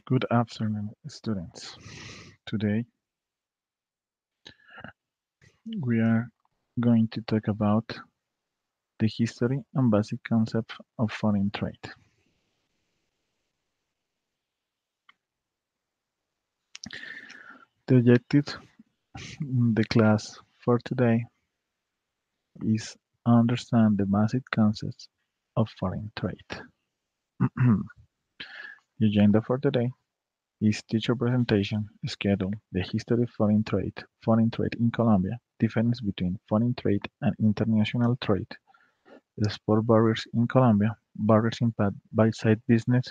Good afternoon, students. Today we are going to talk about the history and basic concept of foreign trade. The objective in the class for today is understand the basic concepts of foreign trade. The agenda for today is teacher presentation, schedule, the history of foreign trade in Colombia, difference between foreign trade and international trade, export barriers in Colombia, barriers impact by side business,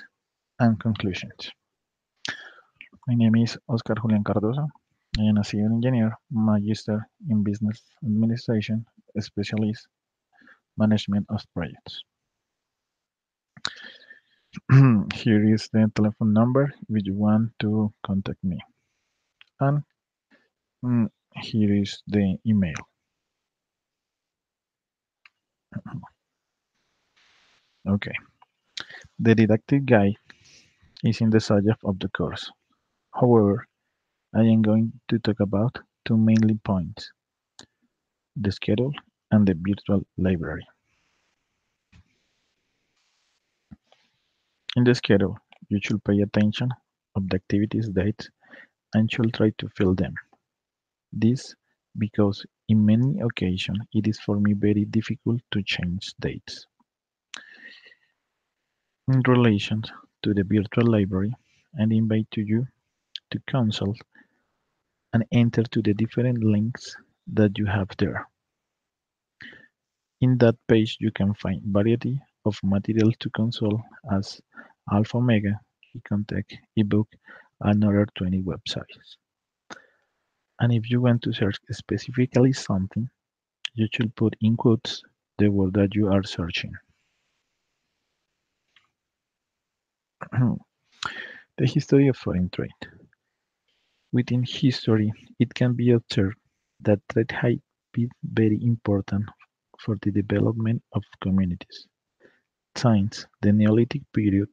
and conclusions. My name is Oscar Julián Cardoso. I am a civil engineer, magister in business administration, specialist management of projects. Here is the telephone number if you want to contact me. And here is the email. Okay. The didactic guide is in the subject of the course. However, I am going to talk about two mainly points, the schedule and the virtual library. In the schedule, you should pay attention of the activities dates and should try to fill them. This because in many occasions it is for me very difficult to change dates. In relation to the virtual library, I invite you to consult and enter to the different links that you have there. In that page you can find variety of material to consult as Alpha Omega, eContact, ebook, and other 20 websites. And if you want to search specifically something, you should put in quotes the word that you are searching. The history of foreign trade. Within history, it can be observed that trade has been very important for the development of communities. Since the Neolithic period,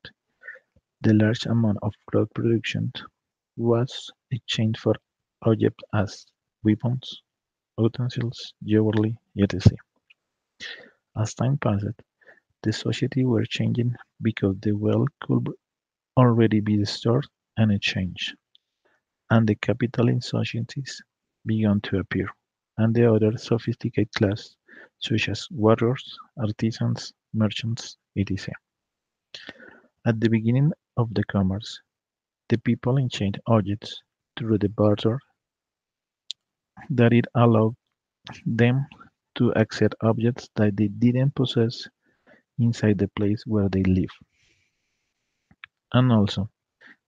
the large amount of crop production was exchanged for objects as weapons, utensils, jewelry, etc. As time passed, the society were changing because the wealth could already be stored and exchanged, and the capital in societies began to appear, and the other sophisticated class, such as warriors, artisans, merchants, etc. At the beginning of the commerce, the people exchanged objects through the barter that it allowed them to accept objects that they didn't possess inside the place where they live. And also,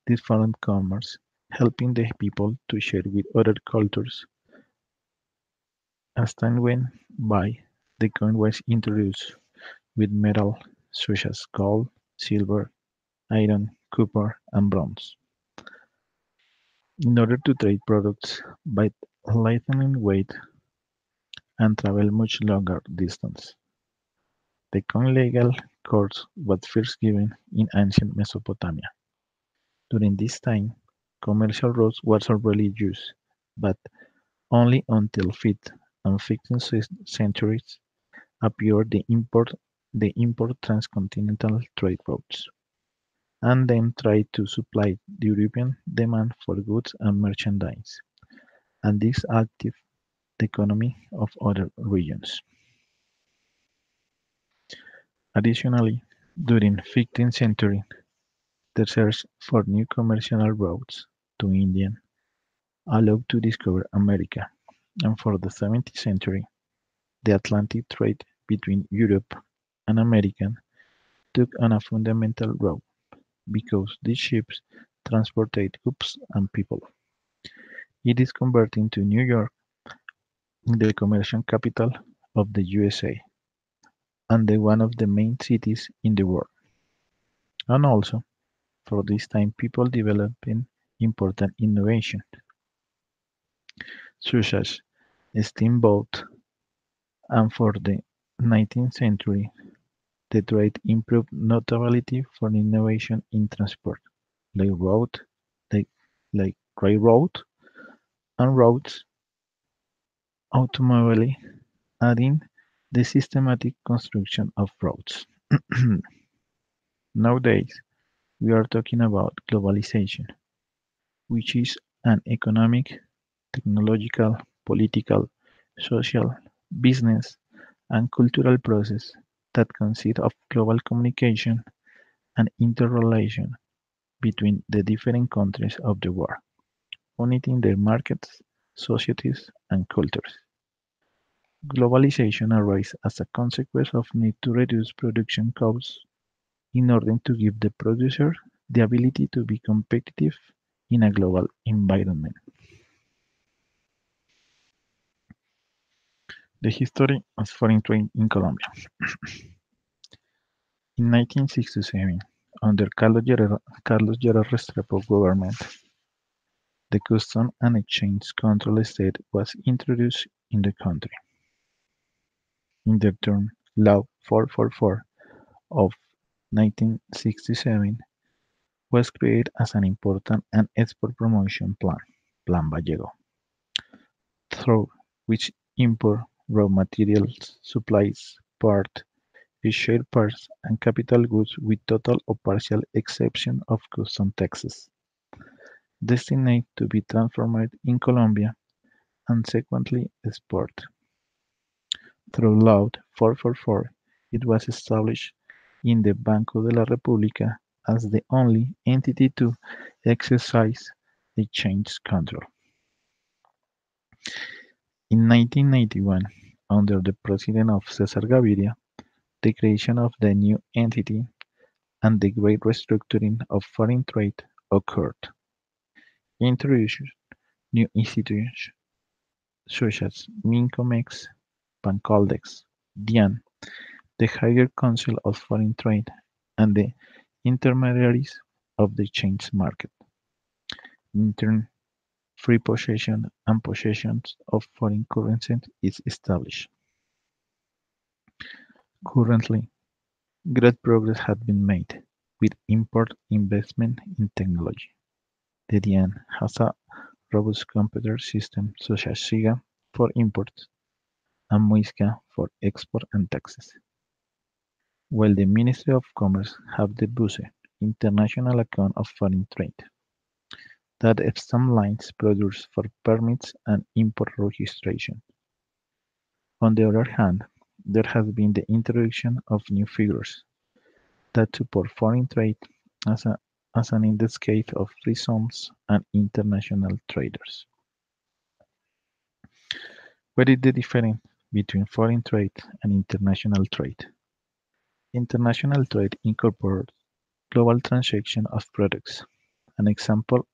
this foreign commerce helping the people to share with other cultures. As time went by, the coin was introduced with metal such as gold, silver, iron, copper, and bronze. In order to trade products by lightening weight and travel much longer distance, the coin legal course was first given in ancient Mesopotamia. During this time, commercial routes were already used, but only until 5th and 15th centuries appeared the import transcontinental trade routes, and then tried to supply the European demand for goods and merchandise, and this active the economy of other regions. Additionally, during 15th century, the search for new commercial routes to India allowed to discover America, and for the 17th century, the Atlantic trade between Europe and America took on a fundamental role because these ships transported goods and people. It is converting to New York, the commercial capital of the USA and the one of the main cities in the world. And also, for this time, people developing important innovation, such as steamboat, And for the 19th century, the trade improved notably for innovation in transport, like road, like, like railroad and roads, automobile, adding the systematic construction of roads. Nowadays, we are talking about globalization, which is an economic, technological, political, social, business, and cultural process that consists of global communication and interrelation between the different countries of the world, uniting their markets, societies, and cultures. Globalization arises as a consequence of need to reduce production costs in order to give the producer the ability to be competitive in a global environment. The history of foreign trade in Colombia. In 1967, under Carlos Lleras Restrepo government, the Custom and Exchange Control State was introduced in the country. In the term Law 444 of 1967 was created as an important and export promotion plan, Plan Vallejo, through which import, raw materials, supplies, shared parts, and capital goods with total or partial exemption of custom taxes, destined to be transformed in Colombia and subsequently exported. Through Law 444, it was established in the Banco de la República as the only entity to exercise exchange control. In 1991, under the presidency of Cesar Gaviria, the creation of the new entity and the great restructuring of foreign trade occurred, introducing new institutions such as Mincomex, Bancoldex, DIAN, the Higher Council of Foreign Trade, and the intermediaries of the exchange market. In turn, free possession and possession of foreign currency is established. Currently, great progress has been made with important investment in technology. The DIAN has a robust computer system such as SIGA for imports and MUISCA for export and taxes, while the Ministry of Commerce have the BUSE, International Account of Foreign Trade, that streamlines products for permits and import registration. On the other hand, there has been the introduction of new figures that support foreign trade as, a, as an in this case of free zones and international traders. What is the difference between foreign trade and international trade? International trade incorporates global transaction of products. An example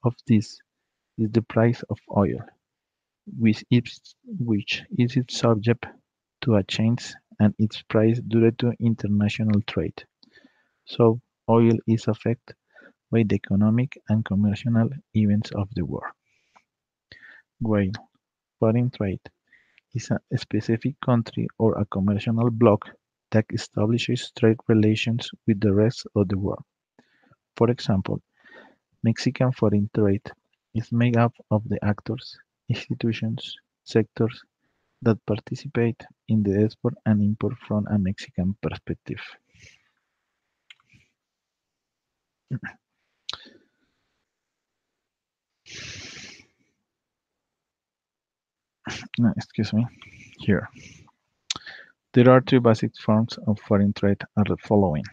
of this is the price of oil, which is subject to a change and its price due to international trade. So, oil is affected by the economic and commercial events of the world. While foreign trade is a specific country or a commercial bloc that establishes trade relations with the rest of the world. For example, Mexican foreign trade is made up of the actors, institutions, sectors that participate in the export and import from a Mexican perspective. No, excuse me. Here. There are two basic forms of foreign trade are the following.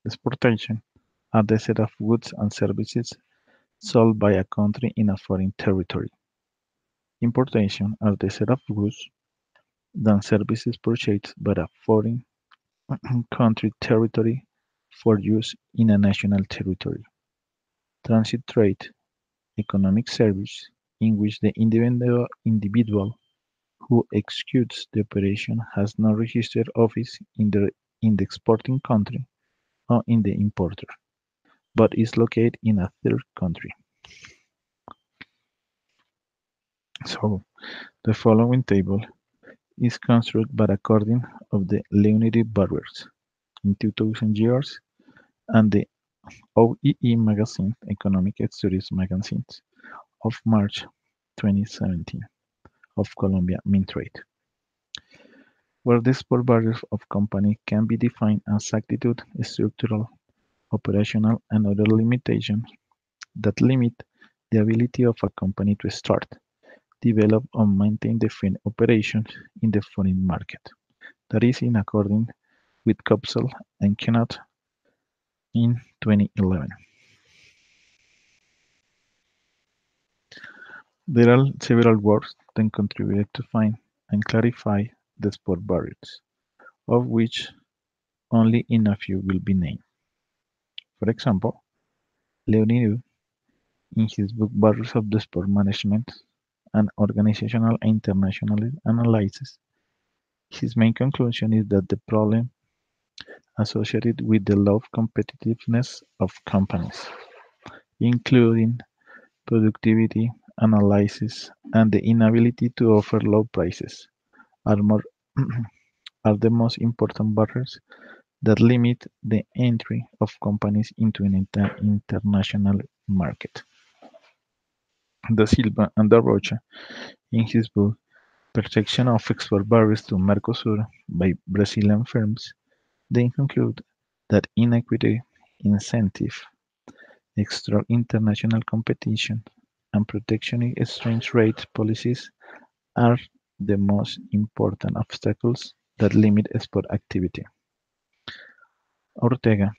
Exportation are the set of goods and services sold by a country in a foreign territory. Importation are the set of goods and services purchased by a foreign country territory for use in a national territory. Transit trade, economic service, in which the individual who executes the operation has no registered office in the exporting country or in the importer, but is located in a third country. So, the following table is constructed by according of the Leonid barriers in 2000 years and the OEE magazine, Economic Studies magazines, of March 2017 of Colombia Mintrade, where the export barriers of company can be defined as attitude, structural, operational, and other limitations that limit the ability of a company to start, develop, or maintain the foreign operations in the foreign market. That is in accordance with Copsell and Kenneth in 2011. There are several works that contributed to find and clarify the sport barriers, of which only in a few will be named. For example, Leonid, in his book Barriers of the Sport Management, an organizational and international analysis, his main conclusion is that the problem associated with the low competitiveness of companies, including productivity, analysis, and the inability to offer low prices, are more are the most important barriers that limit the entry of companies into an international market. Da Silva and Da Rocha, in his book Protection of Export Barriers to Mercosur by Brazilian Firms, they conclude that inequity, incentive, extra international competition, and protectionist exchange rate policies are the most important obstacles that limit export activity. Ortega,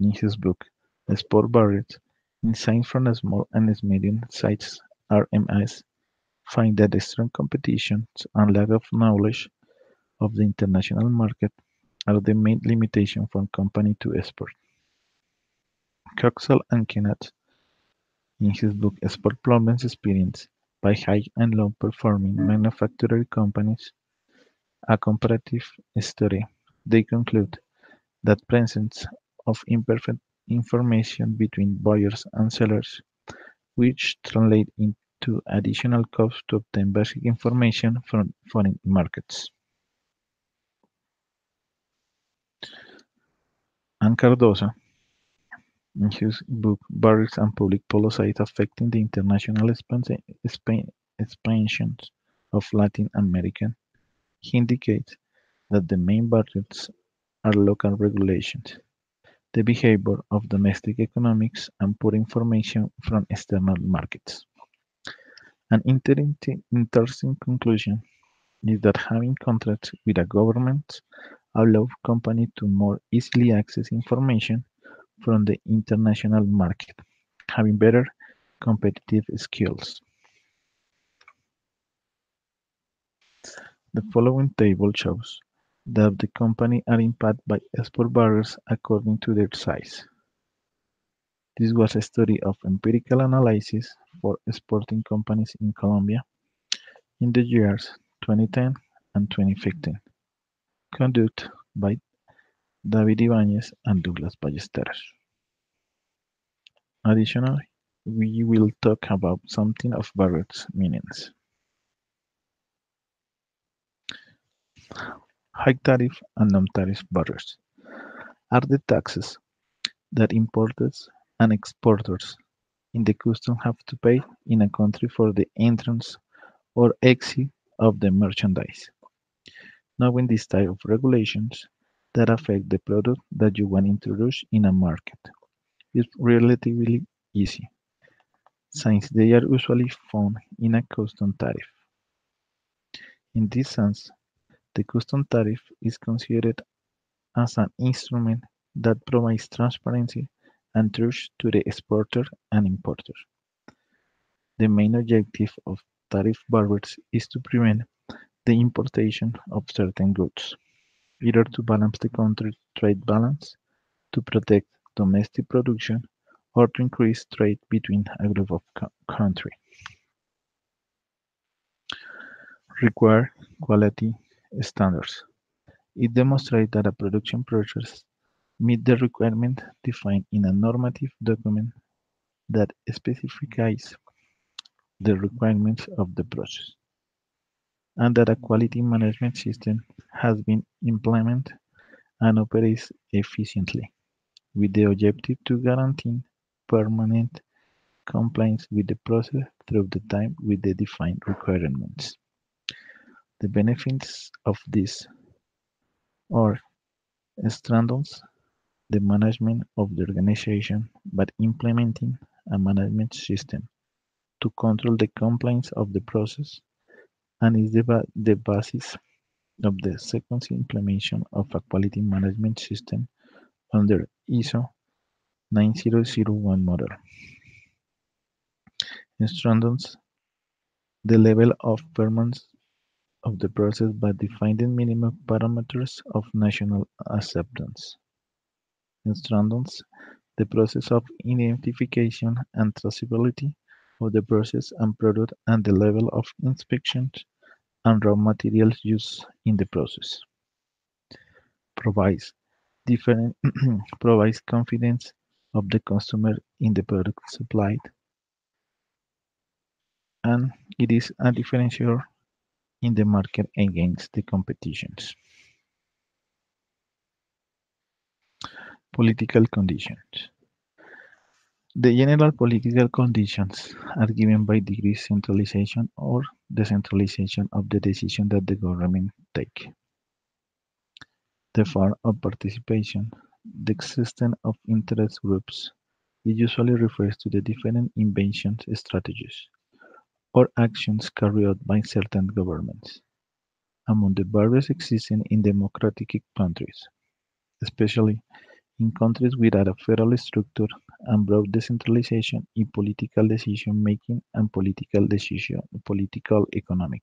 in his book Export Barriers, Insights from Small and Medium-Sized RMS, find that the strong competition and lack of knowledge of the international market are the main limitation for companies to export. Coxall and Kenneth, in his book Export Problems Experienced by High and Low Performing Manufacturing Companies, a comparative study, they conclude that presence of imperfect information between buyers and sellers, which translate into additional costs to obtain basic information from foreign markets. And Cardoza, in his book Barriers and Public Policies Affecting the International Expansion of Latin America, he indicates that the main barriers are local regulations, the behavior of domestic economics, and poor information from external markets. An interesting conclusion is that having contracts with a government allows companies to more easily access information from the international market, having better competitive skills. The following table shows that the companies are impacted by export barriers according to their size. This was a study of empirical analysis for exporting companies in Colombia in the years 2010 and 2015, conducted by David Ibáñez and Douglas Ballesteros. Additionally, we will talk about something of barriers meanings. High tariff and non-tariff barriers are the taxes that importers and exporters in the custom have to pay in a country for the entrance or exit of the merchandise. Knowing this type of regulations that affect the product that you want to introduce in a market is relatively easy, since they are usually found in a custom tariff. In this sense, the custom tariff is considered as an instrument that provides transparency and truth to the exporter and importer. The main objective of tariff barriers is to prevent the importation of certain goods, either to balance the country's trade balance, to protect domestic production, or to increase trade between a group of countries. Require quality standards. It demonstrates that a production process meets the requirement defined in a normative document that specifies the requirements of the process. and that a quality management system has been implemented and operates efficiently, with the objective to guarantee permanent compliance with the process through the time with the defined requirements. The benefits of this are strengthens the management of the organization by implementing a management system to control the compliance of the process and is the basis of the second implementation of a quality management system under ISO 9001 model. It strengthens the level of performance of the process by defining minimum parameters of national acceptance. It strengthens the process of identification and traceability of the process and product and the level of inspections and raw materials used in the process. Provides different provides confidence of the customer in the product supplied, and it is a differentiator in the market against the competitions. Political conditions. The general political conditions are given by decreased centralization or decentralization of the decision that the government take. The form of participation, the existence of interest groups, it usually refers to the different inventions strategies or actions carried out by certain governments among the various existing in democratic countries, especially in countries without a federal structure and broad decentralization in political decision making and political economic.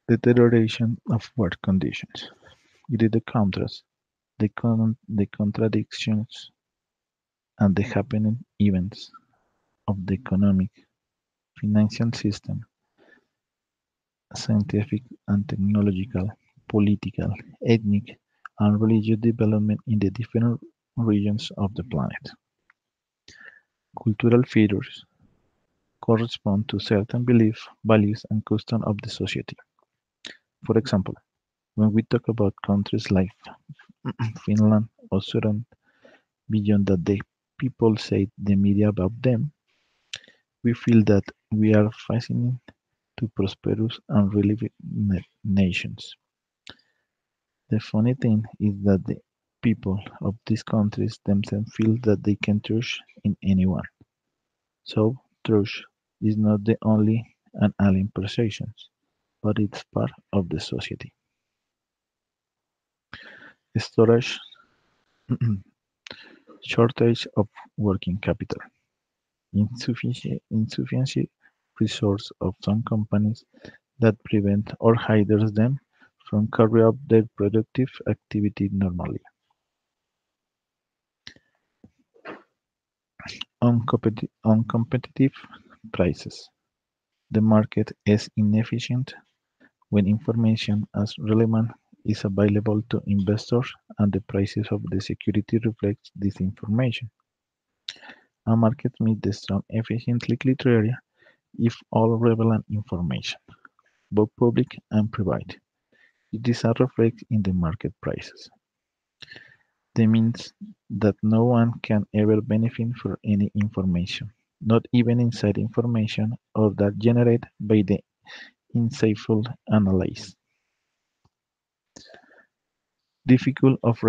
Deterioration of work conditions. It is the contrast, the contradictions, and the happening events of the economic, financial system, scientific and technological, political, ethnic, and religious development in the different regions of the planet. Cultural features correspond to certain beliefs, values, and customs of the society. For example, when we talk about countries like Finland or Sweden, beyond that the people say the media about them, we feel that we are fascinating to prosperous and relevant nations. The funny thing is that the people of these countries themselves feel that they can trust in anyone. So trust is not the only an alien perception, but it's part of the society. Storage shortage of working capital. Insufficient resource of some companies that prevent or hinders them from carrying out their productive activity normally. Uncompetitive prices. The market is inefficient when information as relevant is available to investors and the prices of the security reflects this information. A market meets the strong efficiently criteria if all relevant information, both public and private, it is reflected in the market prices. That means that no one can ever benefit from any information, not even inside information or that generated by the insightful analysis. Difficult of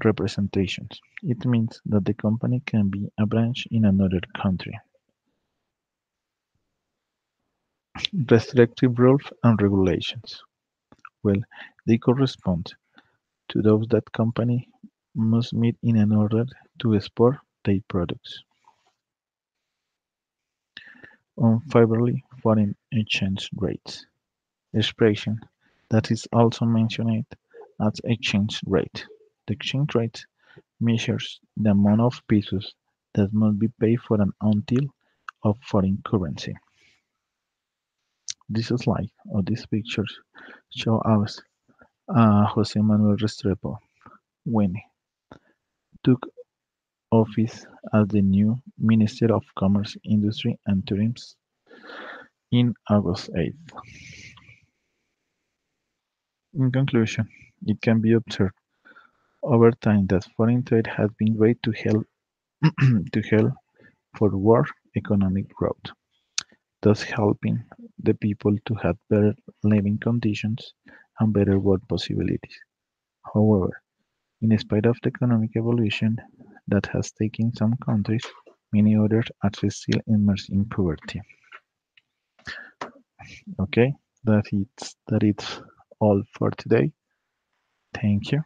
representations. It means that the company can be a branch in another country. Restrictive rules and regulations. Well, they correspond to those that company must meet in order to export their products. Unfavorably foreign exchange rates. Expression that is also mentioned as exchange rate. The exchange rate measures the amount of pesos that must be paid for an until of foreign currency. This slide or these pictures show us Jose Manuel Restrepo when he took office as the new Minister of Commerce, Industry and Tourism in August 8th. In conclusion, it can be observed over time that foreign trade has been great to help forward economic growth, thus helping the people to have better living conditions and better work possibilities. However, in spite of the economic evolution that has taken some countries, many others are still immersed in poverty. Okay, that is all for today. Thank you.